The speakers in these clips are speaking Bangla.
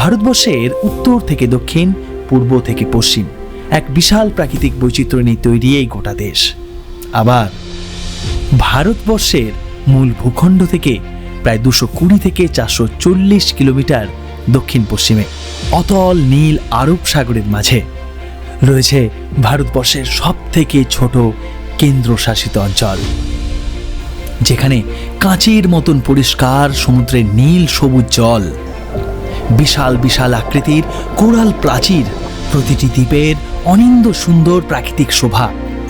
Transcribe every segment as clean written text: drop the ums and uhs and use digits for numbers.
ভারতবর্ষের উত্তর থেকে দক্ষিণ, পূর্ব থেকে পশ্চিম এক বিশাল প্রাকৃতিক বৈচিত্র্য নিয়ে তৈরি এই গোটা দেশ। আবার ভারতবর্ষের মূল ভূখণ্ড থেকে প্রায় 220 থেকে 440 কিলোমিটার দক্ষিণ পশ্চিমে অতল নীল আরব সাগরের মাঝে রয়েছে ভারতবর্ষের সব থেকে ছোট কেন্দ্রশাসিত অঞ্চল, যেখানে কাঁচের মতন পরিষ্কার সমুদ্রের নীল সবুজ জল, বিশাল বিশাল আকৃতির কোরাল প্রাচীর, প্রতিটি দ্বীপের অনিন্দ্য সুন্দর প্রাকৃতিক শোভা,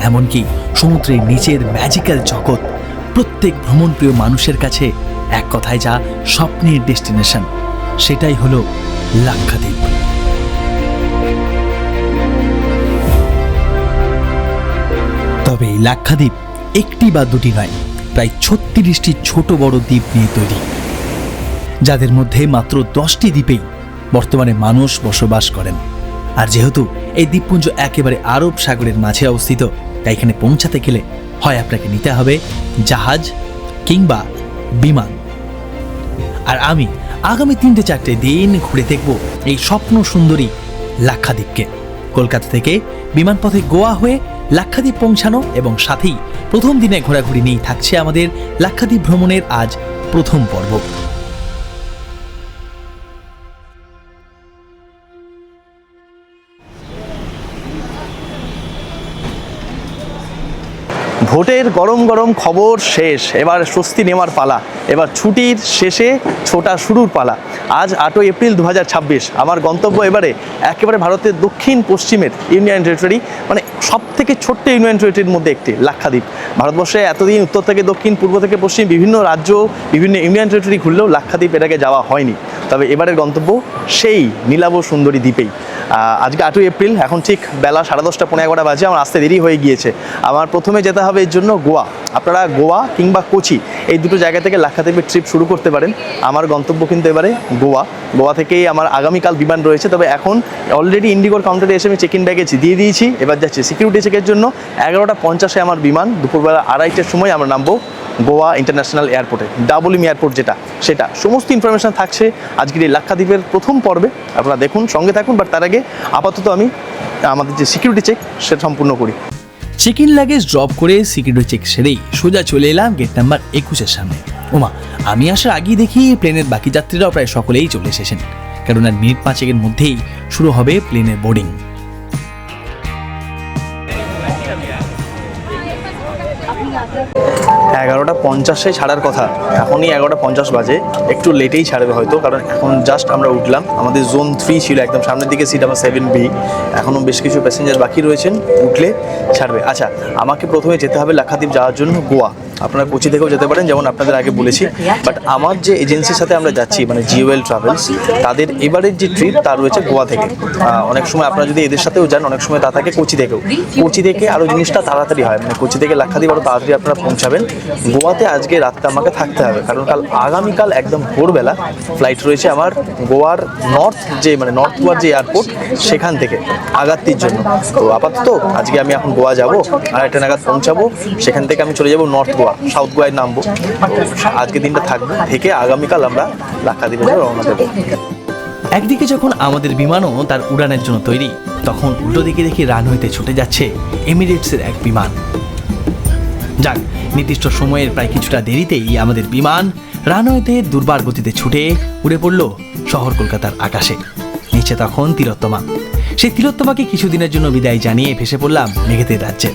এমনকি সমুদ্রের নিচের ম্যাজিক্যাল জগৎ প্রত্যেক ভ্রমণপ্রিয় মানুষের কাছে এক কথায় যা স্বপ্নের ডেস্টিনেশন, সেটাই হলো লাক্ষাদ্বীপ। তবে এই লাক্ষাদ্বীপ একটি বা দুটি নয়, প্রায় 36টি ছোট বড় দ্বীপ নিয়ে তৈরি, যাদের মধ্যে মাত্র 10টি দ্বীপেই বর্তমানে মানুষ বসবাস করেন। আর যেহেতু এই দ্বীপপুঞ্জ একেবারে আরব সাগরের মাঝে অবস্থিত, তাই এখানে পৌঁছাতে গেলে হয় আপনাকে নিতে হবে জাহাজ কিংবা বিমান। আর আমি আগামী 3-4 দিন ঘুরে দেখব এই স্বপ্ন সুন্দরী লাক্ষাদ্বীপকে। কলকাতা থেকে বিমানপথে গোয়া হয়ে লাক্ষাদ্বীপ পৌঁছানো এবং সাথেই প্রথম দিনে ঘোরাঘুরি নিয়েই থাকছে আমাদের লাক্ষাদ্বীপ ভ্রমণের আজ প্রথম পর্ব। ভোটের গরম গরম খবর শেষ, এবার স্বস্তি নেওয়ার পালা, এবার ছুটির শেষে ছোটা শুরুর পালা। আজ 8 এপ্রিল 2026। আমার গন্তব্য এবারে একেবারে ভারতের দক্ষিণ পশ্চিমের ইউনিয়ন টেরিটরি, মানে সব থেকে ছোট্ট ইউনিয়ন টেরিটরির মধ্যে একটি লাক্ষাদ্বীপ। ভারতবর্ষে এতদিন উত্তর থেকে দক্ষিণ, পূর্ব থেকে পশ্চিম বিভিন্ন রাজ্য, বিভিন্ন ইউনিয়ন টেরিটরি ঘুরলেও লাক্ষাদ্বীপ এর আগে যাওয়া হয়নি। তবে এবারের গন্তব্য সেই নীলাভ সুন্দরী দ্বীপেই। আজকে 8 এপ্রিল, এখন ঠিক বেলা 10:30 পৌনে 11 বাজে। আমার আসতে দেরি হয়ে গিয়েছে। আমার প্রথমে যেতে হবে এর জন্য গোয়া। আপনারা গোয়া কিংবা কোচি এই দুটো জায়গা থেকে লাক্ষাদ্বীপের ট্রিপ শুরু করতে পারেন। আমার গন্তব্য কিন্তু এবারে গোয়া। গোয়া থেকেই আমার আগামীকাল বিমান রয়েছে। তবে এখন অলরেডি ইন্ডিগোর কাউন্টারে এসে আমি চেক ইন ব্যাগেজ দিয়ে দিয়েছি। এবার যাচ্ছি সিকিউরিটি চেকের জন্য। 11:50 আমার বিমান। দুপুরবেলা 2:30টার সময় আমরা নামবো গোয়া ইন্টারন্যাশনাল এয়ারপোর্টে, WM এয়ারপোর্ট যেটা, সেটা সমস্ত ইনফরমেশন থাকছে আজকের এই লাক্ষাদ্বীপের প্রথম পর্বে। আপনারা দেখুন, সঙ্গে থাকুন। বাট তার আগে আপাতত আমি আমাদের যে সিকিউরিটি চেক সেটা সম্পূর্ণ করি। চেক ইন লাগেজ ড্রপ করে সিকিউরিটি চেক সেরেই সোজা চলে এলাম গেট নাম্বার 21-এর সামনে। ওমা, আমি আসার আগেই দেখি প্লেনের বাকি যাত্রীরাও প্রায় সকলেই চলে এসেছেন, কেননা মিনিট 5-এর মধ্যেই শুরু হবে প্লেনের বোর্ডিং। এগারোটা 50-এ ছাড়ার কথা, এখনই 11:50 বাজে। একটু লেটেই ছাড়বে হয়তো, কারণ এখন জাস্ট আমরা উঠলাম। আমাদের জোন 3 ছিল, একদম সামনের দিকে সিট আমার 7B। এখনও বেশ কিছু প্যাসেঞ্জার বাকি রয়েছেন, উঠলে ছাড়বে। আচ্ছা, আমাকে প্রথমে যেতে হবে লাক্ষাদ্বীপ যাওয়ার জন্য গোয়া। আপনারা কোচি থেকেও যেতে পারেন, যেমন আপনাদের আগে বলেছি। বাট আমার যে এজেন্সির সাথে আমরা যাচ্ছি, মানে GOL ট্রাভেলস, তাদের এবারের যে ট্রিপ তা রয়েছে গোয়া থেকে। অনেক সময় আপনারা যদি এদের সাথেও যান, অনেক সময় তা থাকে কোচি থেকেও। কোচি থেকে আরও জিনিসটা তাড়াতাড়ি হয়, মানে কোচি থেকে লাক্ষাদ্বীপ আরও তাড়াতাড়ি আপনারা পৌঁছাবেন। গোয়াতে আজকে রাতটা আমাকে থাকতে হবে, কারণ আগামীকাল একদম ভোরবেলা ফ্লাইট রয়েছে আমার গোয়ার নর্থ গোয়ার যে এয়ারপোর্ট, সেখান থেকে আগাত্তির জন্য। তো আপাতত আজকে আমি এখন গোয়া যাব, 2:30 নাগাদ পৌঁছাবো। সেখান থেকে আমি চলে যাব নর্থ গোয়া, সাউথ গোয়ায় নামবো। আজকে দিনটা থাকবো, থেকে আগামীকাল আমরা লাক্ষাদ্বীপে রওনা দেবো। একদিকে যখন আমাদের বিমানও তার উড়ানের জন্য তৈরি, তখন উল্টো দিকে দেখি রানওয়েতে ছুটে যাচ্ছে এমিরেটসের এক বিমান। যাক, নির্দিষ্ট সময়ের প্রায় কিছুটা দেরিতেই আমাদের বিমান রানওয়েতে দুর্বার গতিতে ছুটে উড়ে পড়ল শহর কলকাতার আকাশে। নিচে তখন তিলোত্তমা। সেই তিলোত্তমাকে কিছুদিনের জন্য বিদায় জানিয়ে ভেসে পড়লাম মেঘেদের রাজ্যে।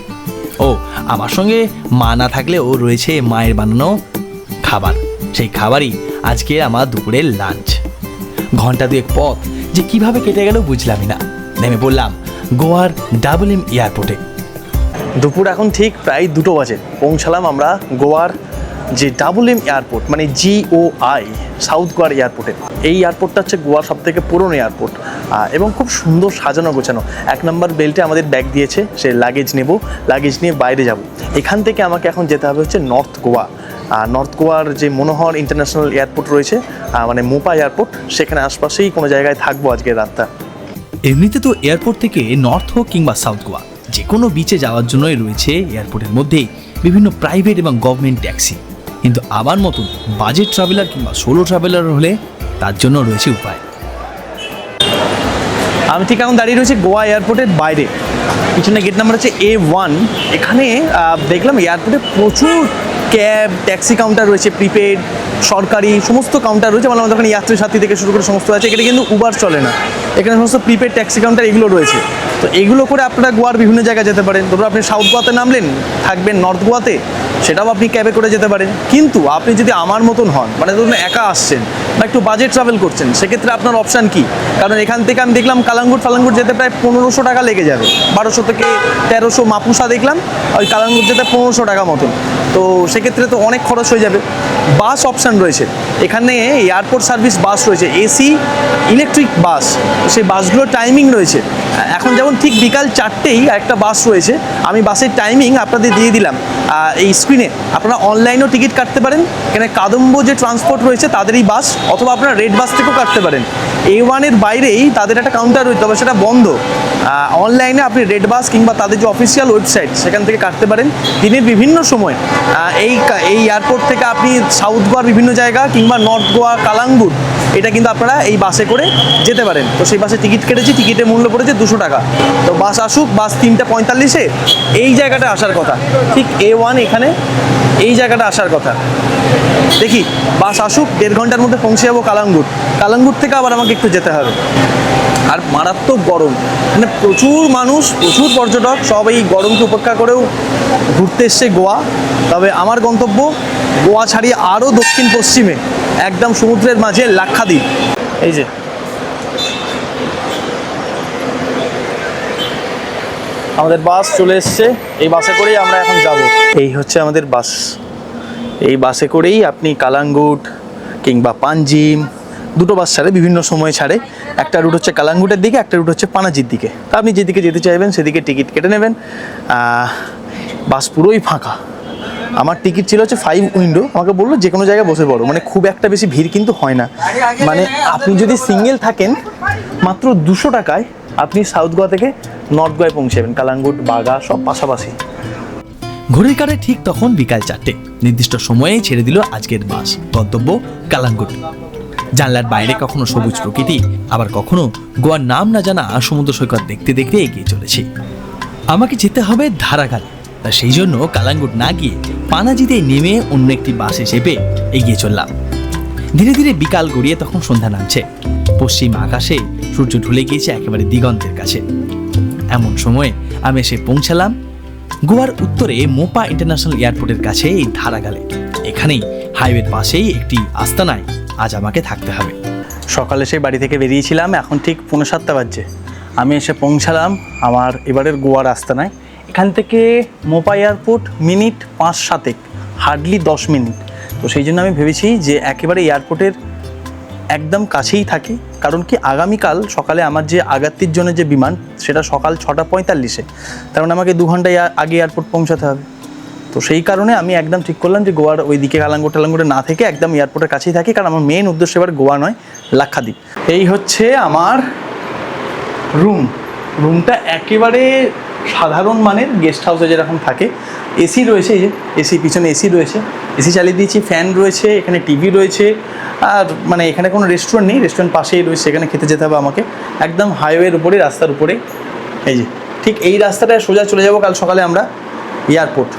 ও আমার সঙ্গে মা না থাকলেও রয়েছে মায়ের বানানো খাবার। সেই খাবারই আজকে আমার দুপুরের লাঞ্চ। ঘন্টা 2 পথ যে কিভাবে কেটে গেল বুঝলামই না। নেমে পড়লাম গোয়ার WM এয়ারপোর্টে। দুপুর এখন ঠিক প্রায় 2টো বাজে। পৌঁছালাম আমরা গোয়ার যে WM এয়ারপোর্ট, মানে GOI, সাউথ গোয়ার এয়ারপোর্টে। এই এয়ারপোর্টটা হচ্ছে গোয়ার সবথেকে পুরনো এয়ারপোর্ট এবং খুব সুন্দর সাজানো গোছানো। 1 নম্বর বেল্টে আমাদের ব্যাগ দিয়েছে, সে লাগেজ নেব, লাগেজ নিয়ে বাইরে যাব। এখান থেকে আমাকে এখন যেতে হবে হচ্ছে নর্থ গোয়া। নর্থ গোয়ার যে মনোহর ইন্টারন্যাশনাল এয়ারপোর্ট রয়েছে, মানে মোপা এয়ারপোর্ট, সেখানে আশপাশেই কোনো জায়গায় থাকবো আজকের রাতটা। এমনিতে তো এয়ারপোর্ট থেকে নর্থ হোক কিংবা সাউথ গোয়া যে কোনো বিচে যাওয়ার জন্যই রয়েছে এয়ারপোর্টের মধ্যেই বিভিন্ন প্রাইভেট এবং গভর্নমেন্ট ট্যাক্সি। কিন্তু আমার মতন বাজেট ট্রাভেলার কিংবা সোলো ট্রাভেলার হলে তার জন্য রয়েছে উপায়। আমি ঠিক এখন দাঁড়িয়ে রয়েছি গোয়া এয়ারপোর্টের বাইরে, পিছনে গেট নাম্বার হচ্ছে A1। এখানে দেখলাম এয়ারপোর্টে প্রচুর ক্যাব, ট্যাক্সি কাউন্টার রয়েছে, প্রিপেড, সরকারি সমস্ত কাউন্টার রয়েছে। মানে আমাদের ওখানে যাত্রী সাথী থেকে শুরু করে সমস্ত আছে। এখানে কিন্তু উবার চলে না, এখানে সমস্ত প্রিপেড ট্যাক্সি কাউন্টার এগুলো রয়েছে। তো এগুলো করে আপনারা গোয়ার বিভিন্ন জায়গায় যেতে পারেন। ধরুন আপনি সাউথ গোয়াতে নামলেন, থাকবেন নর্থ গোয়াতে, সেটাও আপনি ক্যাবে করে যেতে পারেন। কিন্তু আপনি যদি আমার মতন হন, মানে ধরুন একা আসছেন বা একটু বাজেট ট্রাভেল করছেন, সেক্ষেত্রে আপনার অপশান কি? কারণ এখান থেকে আমি দেখলাম কালাঙ্গুট যেতে প্রায় 1500 টাকা লেগে যাবে, 1200 থেকে 1300। মাপুসা দেখলাম ওই কালাঙ্গুট যেতে 1500 টাকা মতন। তো সেক্ষেত্রে তো অনেক খরচ হয়ে যাবে। বাস অপশান রয়েছে এখানে, এয়ারপোর্ট সার্ভিস বাস রয়েছে, এসি ইলেকট্রিক বাস। সেই বাসগুলোর টাইমিং রয়েছে। এখন যেমন ঠিক বিকাল 4টেই একটা বাস রয়েছে, আমি বাসের টাইমিং আপনাদের দিয়ে দিলাম এই স্ক্রিনে। আপনারা অনলাইনেও টিকিট কাটতে পারেন। এখানে কাদম্ব যে ট্রান্সপোর্ট রয়েছে তাদেরই বাস, অথবা আপনারা রেড বাস থেকেও কাটতে পারেন। A1-এর বাইরেই তাদের একটা কাউন্টার রয়েছে, তবে সেটা বন্ধ। অনলাইনে আপনি রেড বাস কিংবা তাদের যে অফিসিয়াল ওয়েবসাইট সেখান থেকে কাটতে পারেন। দিনের বিভিন্ন সময় এই এয়ারপোর্ট থেকে আপনি সাউথ গোয়ার বিভিন্ন জায়গা কিংবা নর্থ গোয়া কালাঙ্গুট, এটা কিন্তু আপনারা এই বাসে করে যেতে পারেন। তো সেই বাসে টিকিট কেটেছি, টিকিটের মূল্য পড়েছে 200 টাকা। তো বাস আসুক, বাস 3:45-এ এই জায়গাটা আসার কথা, ঠিক A1 এখানে এই জায়গাটা আসার কথা। দেখি বাস আসুক, 1.5 ঘন্টার মধ্যে পৌঁছে যাবো কালাঙ্গুট থেকে আবার আমাকে একটু যেতে হবে। আর মারাত্মক গরম, মানে প্রচুর মানুষ, প্রচুর পর্যটক, সব এই গরমকে উপেক্ষা করেও ঘুরতে এসছে গোয়া। তবে আমার গন্তব্য গোয়া ছাড়িয়ে আরও দক্ষিণ পশ্চিমে, একদম সমুদ্রের মাঝে লাক্ষাদ্বীপ। এই যে আমাদের বাস চলে এসছে, এই বাসে করেই আমরা এখন যাব। এই হচ্ছে আমাদের বাস, এই বাসে করেই আপনি কালাঙ্গুট কিংবা পাঞ্জিম, দুটো বাস ছাড়ে, বিভিন্ন সময় ছাড়ে। একটা রুট হচ্ছে কালাঙ্গুটের দিকে, একটা রুট হচ্ছে পানাজির দিকে। তা আপনি যেদিকে যেতে চাইবেন সেদিকে টিকিট কেটে নেবেন। বাস পুরোই ফাঁকা। আমার টিকিট ছিল হচ্ছে 5 উইন্ডো। আমাকে বললো যে কোনো জায়গায় বসে পড়ো, মানে খুব একটা বেশি ভিড় কিন্তু হয় না। মানে আপনি যদি সিঙ্গেল থাকেন, মাত্র 200 টাকায় আপনি সাউথ গোয়া থেকে নর্থ গোয়ায় পৌঁছে যাবেন। কালাঙ্গুট, বাগা সব পাশাপাশি। ঘড়ির কাঁটায় ঠিক তখন বিকাল 4টে। নির্দিষ্ট সময়ে ছেড়ে দিল আজকের বাস, গন্তব্য কালাঙ্গুট। জানলার বাইরে কখনো সবুজ প্রকৃতি, আবার কখনো গোয়ার নাম না জানা সমুদ্র সৈকত দেখতে দেখতে এগিয়ে চলেছি। আমাকে যেতে হবে ধারাগাল, তা সেই জন্য কালাঙ্গুট না গিয়ে পানাজিতে নেমে অন্য একটি বাসে চেপে এগিয়ে চললাম। ধীরে ধীরে বিকাল গড়িয়ে তখন সন্ধ্যা নামছে। পশ্চিম আকাশে সূর্য ঢুলে গিয়েছে একেবারে দিগন্তের কাছে। এমন সময় আমি এসে পৌঁছালাম গোয়ার উত্তরে মোপা ইন্টারন্যাশনাল এয়ারপোর্টের কাছে, এই ধারাগালে। এখানেই হাইওয়ের পাশেই একটি আস্তানায় আজ আমাকে থাকতে হবে। সকালে সেই বাড়ি থেকে বেরিয়েছিলাম, এখন ঠিক 7:45 বাজছে। আমি এসে পৌঁছালাম আমার এবারের গোয়ার আস্তানায়। এখান থেকে মোপা এয়ারপোর্ট মিনিট 5-7, হার্ডলি 10 মিনিট। তো সেই জন্য আমি ভেবেছি যে একেবারে এয়ারপোর্টের একদম কাছেই থাকি। কারণ কি, আগামীকাল সকালে আমার যে আগাত্তির জন্য যে বিমান, সেটা সকাল 6:45-এ। তার মানে আমাকে 2 ঘন্টা আগে এয়ারপোর্ট পৌঁছাতে হবে। তো সেই কারণে আমি একদম ঠিক করলাম যে গোয়ার ওই দিকে কালাঙ্গুটে না থেকে একদম এয়ারপোর্টের কাছেই থাকি। কারণ আমার মেন উদ্দেশ্য এবার গোয়া নয়, লাক্ষাদ্বীপ। এই হচ্ছে আমার রুমটা একেবারে সাধারণ মানের গেস্ট হাউসে যেরকম থাকে। এসি রয়েছে, এই যে এসি, পিছনে এসি রয়েছে, এসি চালিয়ে দিয়েছি, ফ্যান রয়েছে, এখানে টিভি রয়েছে। আর মানে এখানে কোনো রেস্টুরেন্ট নেই, রেস্টুরেন্ট পাশেই রয়েছে, এখানে খেতে যেতে হবে আমাকে। একদম হাইওয়ের উপরে, রাস্তার উপরে। এই যে ঠিক এই রাস্তাটায় সোজা চলে যাব কাল সকালে আমরা এয়ারপোর্ট।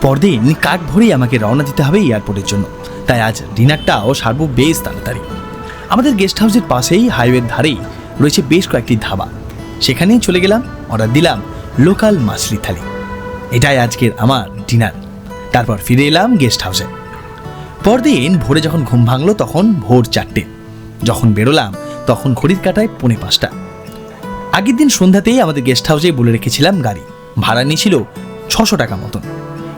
পরদিন কাক ভরেই আমাকে রওনা দিতে হবে এয়ারপোর্টের জন্য। তাই আজ ডিনারটাও সারবো বেশ তাড়াতাড়ি। আমাদের গেস্ট হাউসের পাশেই হাইওয়ের ধারেই রয়েছে বেশ কয়েকটি ধাবা। সেখানেই চলে গেলাম, অর্ডার দিলাম লোকাল মাছলি থালি। এটাই আজকের আমার ডিনার। তারপর ফিরে এলাম গেস্ট হাউসে। পরদিন ভোরে যখন ঘুম ভাঙলো তখন ভোর 4টে। যখন বেরোলাম তখন ঘড়ির কাঁটায় 4:45। আগের দিন সন্ধ্যাতেই আমাদের গেস্ট হাউসে বলে রেখেছিলাম গাড়ি ভাড়া নিয়েছিল 600 টাকা মতন।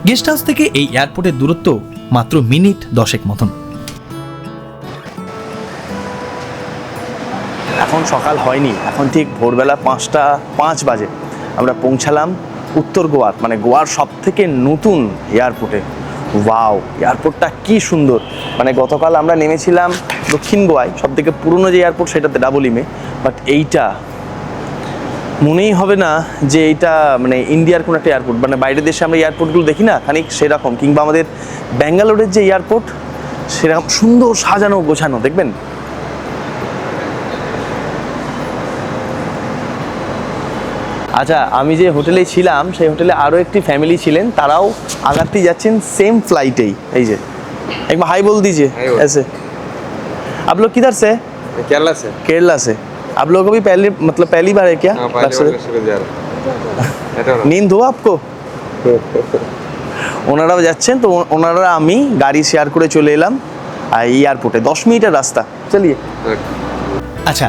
গেস্ট হাউস থেকে এই এয়ারপোর্টের দূরত্ব মাত্র মিনিট 10 মতন। এখন সকাল হয়নি, এখন ঠিক ভোরবেলা 5:05 বাজে। আমরা পৌঁছালাম উত্তর গোয়ার, মানে গোয়ার সব থেকে নতুন এয়ারপোর্টে। ওয়াও, এয়ারপোর্টটা কি সুন্দর! মানে গতকাল আমরা নেমেছিলাম দক্ষিণ গোয়ায়, সব থেকে পুরনো যে এয়ারপোর্ট সেটাতে ডাবলিমে। বাট এইটা মনেই হবে না যে এইটা মানে ইন্ডিয়ার কোনো একটা এয়ারপোর্ট। মানে বাইরের দেশে আমরা এয়ারপোর্টগুলো দেখি না, খানিক সেরকম। কিংবা আমাদের ব্যাঙ্গালোরের যে এয়ারপোর্ট, সেরকম সুন্দর সাজানো গোছানো, দেখবেন। আচ্ছা, আমি যে হোটেলে ছিলাম সেই হোটেলে আরও একটি ফ্যামিলি ছিলেন, তারাও আগাত্তি যাচ্ছেন সেম फ्लाइटेই। এই যে एक बार हाई बोल दीजिए ऐसे। आप लोग किधर से? केरला से। केरला से। आप लोगों को भी पहली बार है क्या? हाँ, पहली बार लक्षद्वीप जा रहा हूँ। नींद हुआ आपको? ওনারাও যাচ্ছেন, তো ওনারা আমি গাড়ি শেয়ার করে চলে এলাম এয়ারপোর্টে। 10 মিনিটের রাস্তা, চলিয়ে। আচ্ছা,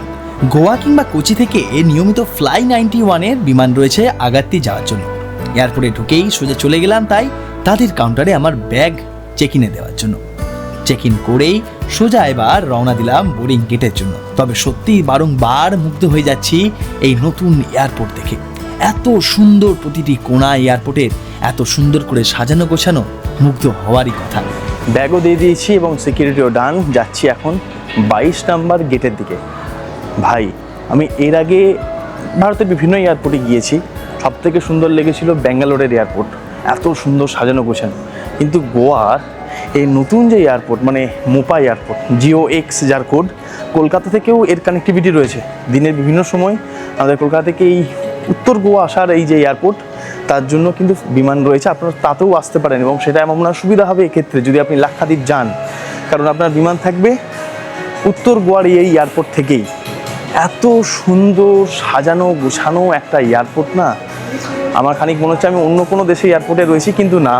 গোয়া কিংবা কোচি থেকে নিয়মিত ফ্লাই 91-এর বিমান রয়েছে আগাত্তি যাওয়ার জন্য। এয়ারপোর্টে ঢুকেই সোজা চলে গেলাম তাই তাদের কাউন্টারে আমার ব্যাগ চেক ইনে দেওয়ার জন্য। চেক ইন করেই সোজা এবার রওনা দিলাম বোর্ডিং গেটের জন্য। তবে সত্যি বারংবার মুগ্ধ হয়ে যাচ্ছি এই নতুন এয়ারপোর্ট দেখে। এত সুন্দর প্রতিটি কোণা এয়ারপোর্টের, এত সুন্দর করে সাজানো গোছানো, মুগ্ধ হওয়ারই কথা। ব্যাগও দিয়ে দিয়েছি এবং সিকিউরিটিও ডান। যাচ্ছি এখন 22 নাম্বার গেটের দিকে। ভাই, আমি এর আগে ভারতের বিভিন্ন এয়ারপোর্টে গিয়েছি, সব থেকে সুন্দর লেগেছিল ব্যাঙ্গালোরের এয়ারপোর্ট, এত সুন্দর সাজানো গোছানো। কিন্তু গোয়ার এই নতুন যে এয়ারপোর্ট, মানে মোপা এয়ারপোর্ট, GOX যার কোড, কলকাতা থেকেও এর কানেক্টিভিটি রয়েছে। দিনের বিভিন্ন সময় আমাদের কলকাতা থেকে এই উত্তর গোয়া আসার এই যে এয়ারপোর্ট, তার জন্য কিন্তু বিমান রয়েছে, আপনারা তাতেও আসতে পারেন এবং সেটা আপনার সুবিধা হবে এক্ষেত্রে যদি আপনি লাক্ষাদ্বীপ যান, কারণ আপনার বিমান থাকবে উত্তর গোয়ার এই এয়ারপোর্ট থেকেই। এত সুন্দর সাজানো গোছানো একটা এয়ারপোর্ট না, আমার খানিক মনে হচ্ছে আমি অন্য কোনো দেশে এয়ারপোর্টে রয়েছি, কিন্তু না,